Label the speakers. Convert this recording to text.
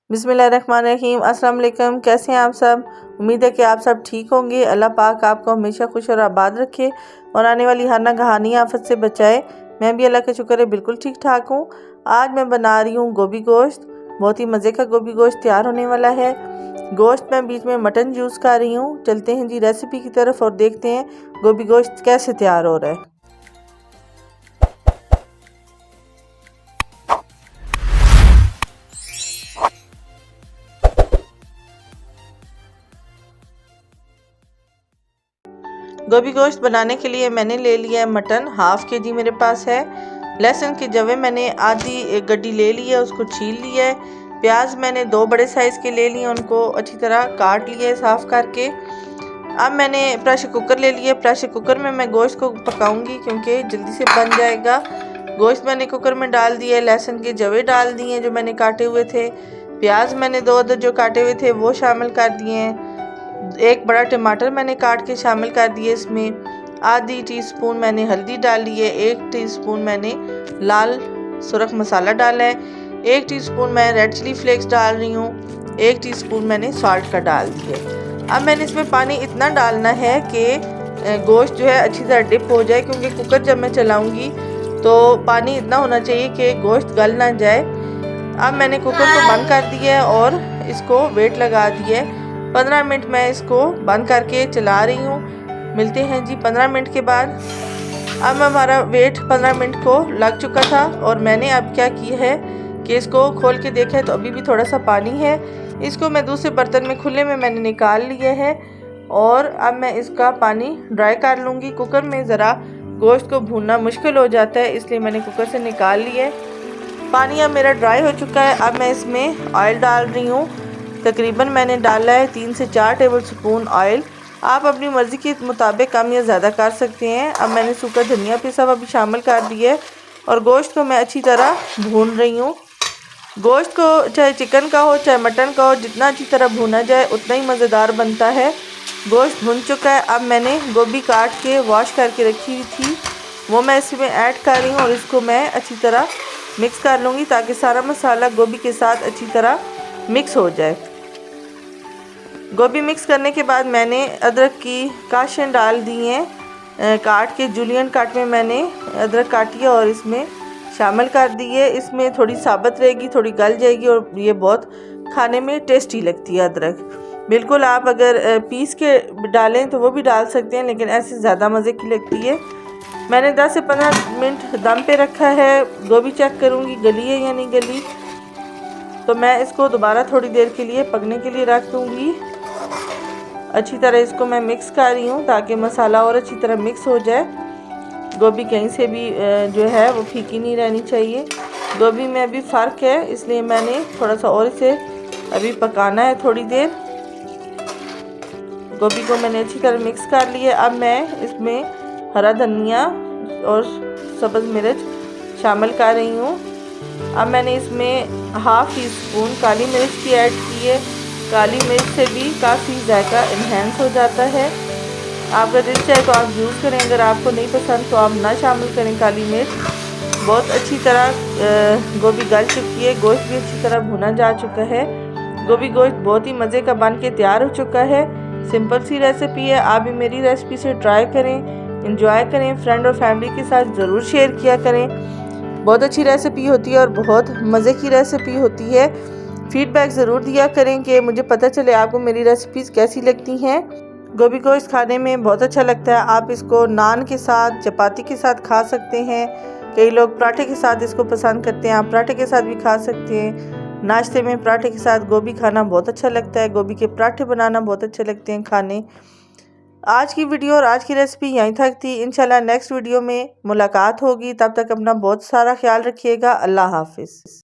Speaker 1: बिस्मिल्लाहिर्रहमानिर्रहीम। अस्सलाम वालेकुम। कैसे हैं आप सब? उम्मीद है कि आप सब ठीक होंगे। अल्लाह पाक आपको हमेशा खुश और आबाद रखे और आने वाली हर नगहानी आफत से बचाए। मैं भी अल्लाह का शुक्र है बिल्कुल ठीक ठाक हूँ। आज मैं बना रही हूँ गोभी गोश्त। बहुत ही मज़े का गोभी गोश्त तैयार होने वाला है। गोश्त मैं बीच में मटन यूज़ कर रही हूँ। चलते हैं जी रेसिपी की तरफ और देखते हैं गोभी गोश्त कैसे तैयार हो रहा है। गोभी गोश्त बनाने के लिए मैंने ले लिया है मटन, हाफ के जी मेरे पास है। लहसुन के जवे मैंने आधी एक गड्डी ले ली है, उसको छील लिया है। प्याज मैंने 2 बड़े साइज़ के ले लिए, उनको अच्छी तरह काट लिया है साफ़ करके। अब मैंने प्रेशर कुकर ले लिया। प्रेशर कुकर में मैं गोश्त को पकाऊंगी क्योंकि जल्दी से बन जाएगा। गोश्त मैंने कुकर में डाल दिया, लहसुन के जवे डाल दिए जो मैंने काटे हुए थे। प्याज मैंने 2 अदद जो काटे हुए थे वो शामिल कर दिए हैं। एक बड़ा टमाटर मैंने काट के शामिल कर दिए। इसमें आधी टीस्पून मैंने हल्दी डाली है, 1 टीस्पून मैंने लाल सुरख मसाला डाला है, 1 टीस्पून मैं रेड चिली फ्लेक्स डाल रही हूँ, 1 टीस्पून मैंने सॉल्ट का डाल दिया। अब मैंने इसमें पानी इतना डालना है कि गोश्त जो है अच्छी तरह डिप हो जाए, क्योंकि कुकर जब मैं चलाऊंगी तो पानी इतना होना चाहिए कि गोश्त गल ना जाए। अब मैंने कुकर को बंद कर दिया है और इसको वेट लगा दिया है। 15 मिनट मैं इसको बंद करके चला रही हूँ। मिलते हैं जी 15 मिनट के बाद। अब हमारा वेट 15 मिनट को लग चुका था और मैंने अब क्या किया है कि इसको खोल के देखा है तो अभी भी थोड़ा सा पानी है। इसको मैं दूसरे बर्तन में खुले में मैंने निकाल लिया है और अब मैं इसका पानी ड्राई कर लूँगी। कुकर में ज़रा गोश्त को भूनना मुश्किल हो जाता है, इसलिए मैंने कुकर से निकाल लिया है। पानी अब मेरा ड्राई हो चुका है। अब मैं इसमें ऑयल डाल रही हूँ। तकरीबन मैंने डाला है 3 से 4 टेबल स्पून ऑयल। आप अपनी मर्ज़ी के मुताबिक कम या ज़्यादा कर सकते हैं। अब मैंने सूखा धनिया पिसा हुआ भी शामिल कर दिया है और गोश्त को मैं अच्छी तरह भून रही हूँ। गोश्त को चाहे चिकन का हो चाहे मटन का हो, जितना अच्छी तरह भूना जाए उतना ही मज़ेदार बनता है। गोश्त भुन चुका है। अब मैंने गोभी काट के वॉश करके रखी हुई थी वो मैं इसमें ऐड कर रही हूँ और इसको मैं अच्छी तरह मिक्स कर लूँगी ताकि सारा मसाला गोभी के साथ अच्छी तरह मिक्स हो जाए। गोभी मिक्स करने के बाद मैंने अदरक की काशन डाल दी हैं। काट के जूलियन काट में मैंने अदरक काटी है और इसमें शामिल कर दी है। इसमें थोड़ी साबुत रहेगी, थोड़ी गल जाएगी और ये बहुत खाने में टेस्टी लगती है अदरक। बिल्कुल आप अगर पीस के डालें तो वो भी डाल सकते हैं, लेकिन ऐसे ज़्यादा मज़े की लगती है। मैंने 10 से 15 मिनट दम पे रखा है। गोभी चेक करूँगी गली है या नहीं गली, तो मैं इसको दोबारा थोड़ी देर के लिए पकने के लिए रख दूँगी। अच्छी तरह इसको मैं मिक्स कर रही हूँ ताकि मसाला और अच्छी तरह मिक्स हो जाए। गोभी कहीं से भी जो है वो फीकी नहीं रहनी चाहिए। गोभी में अभी फ़र्क है, इसलिए मैंने थोड़ा सा और इसे अभी पकाना है थोड़ी देर। गोभी को मैंने अच्छी तरह मिक्स कर लिया। अब मैं इसमें हरा धनिया और सब्ज़ मिर्च शामिल कर रही हूँ। अब मैंने इसमें हाफ़ टीस्पून काली मिर्च की ऐड की है। काली मिर्च से भी काफ़ी जायका इन्हेंस हो जाता है। आपका दिल चाहे तो आप यूज़ करें, अगर आपको नहीं पसंद तो आप ना शामिल करें काली मिर्च। बहुत अच्छी तरह गोभी गल चुकी है, गोश्त भी अच्छी तरह भुना जा चुका है। गोभी गोश्त बहुत ही मज़े का बन के तैयार हो चुका है। सिंपल सी रेसिपी है, आप भी मेरी रेसिपी से ट्राई करें, इंजॉय करें, फ्रेंड और फैमिली के साथ ज़रूर शेयर किया करें। बहुत अच्छी रेसिपी होती है और बहुत मज़े की रेसिपी होती है। फीडबैक ज़रूर दिया करें कि मुझे पता चले आपको मेरी रेसिपीज़ कैसी लगती हैं। गोभी गोश्त खाने में बहुत अच्छा लगता है। आप इसको नान के साथ, चपाती के साथ खा सकते हैं। कई लोग पराठे के साथ इसको पसंद करते हैं, आप पराठे के साथ भी खा सकते हैं। नाश्ते में पराठे के साथ गोभी खाना बहुत अच्छा लगता है। गोभी के पराठे बनाना बहुत अच्छे लगते हैं खाने। आज की वीडियो और आज की रेसिपी यहीं तक थी। इंशाल्लाह नेक्स्ट वीडियो में मुलाकात होगी। तब तक अपना बहुत सारा ख्याल रखिएगा। अल्लाह हाफिज़।